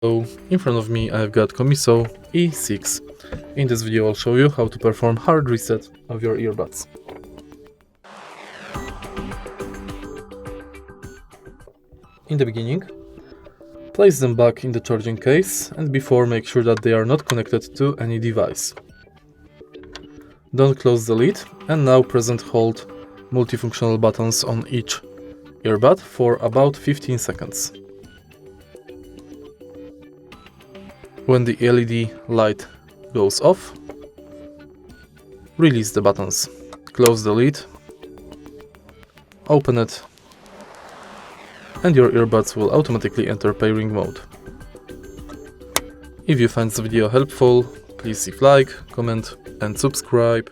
So in front of me I've got Comiso E6. In this video I'll show you how to perform hard reset of your earbuds. In the beginning, place them back in the charging case, and before make sure that they are not connected to any device. Don't close the lid, and now press and hold multifunctional buttons on each earbud for about 15 seconds. When the LED light goes off, release the buttons. Close the lid, open it, and your earbuds will automatically enter pairing mode. If you find this video helpful, please leave like, comment and subscribe.